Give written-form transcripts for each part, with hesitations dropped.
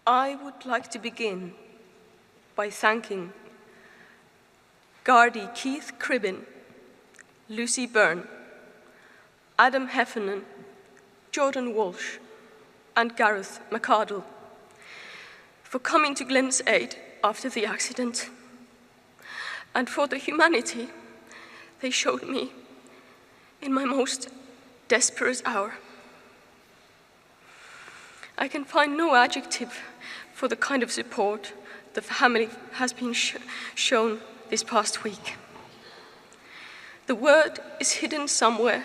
I would like to begin by thanking Gardaí Keith Cribbin, Lucy Byrne, Adam Heffernan, Jordan Walsh, and Gareth McArdle for coming to Glen's aid after the accident, and for the humanity they showed me in my most desperate hour. I can find no adjective for the kind of support the family has been shown this past week. The word is hidden somewhere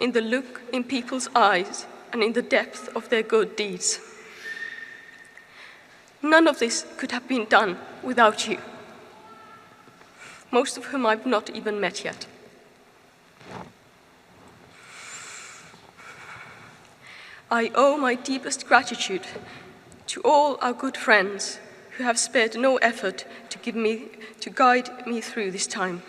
in the look in people's eyes and in the depth of their good deeds. None of this could have been done without you, most of whom I've not even met yet. I owe my deepest gratitude to all our good friends who have spared no effort to guide me through this time.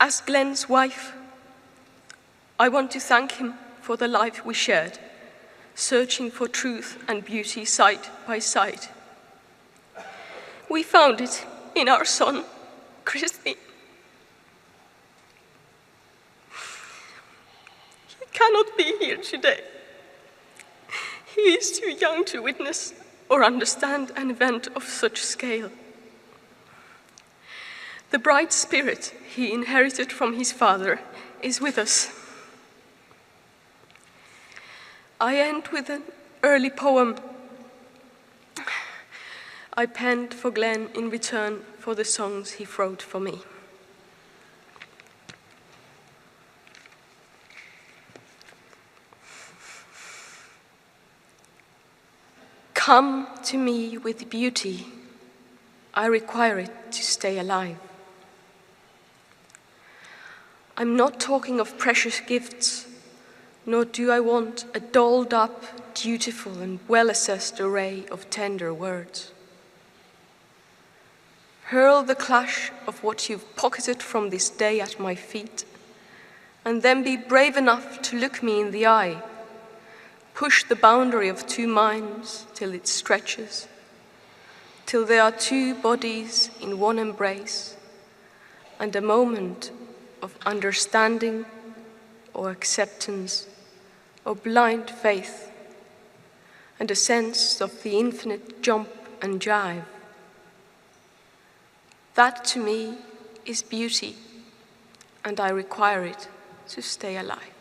As Glen's wife, I want to thank him for the life we shared, searching for truth and beauty side by side. We found it in our son, Christy. He cannot be here today. He is too young to witness or understand an event of such scale. The bright spirit he inherited from his father is with us. I end with an early poem I penned for Glen in return for the songs he wrote for me. Come to me with beauty, I require it to stay alive. I'm not talking of precious gifts, nor do I want a dolled up, dutiful and well-assessed array of tender words. Hurl the clash of what you've pocketed from this day at my feet, and then be brave enough to look me in the eye. Push the boundary of two minds till it stretches, till there are two bodies in one embrace, and a moment of understanding or acceptance or blind faith, and a sense of the infinite jump and jive. That to me is beauty, and I require it to stay alive.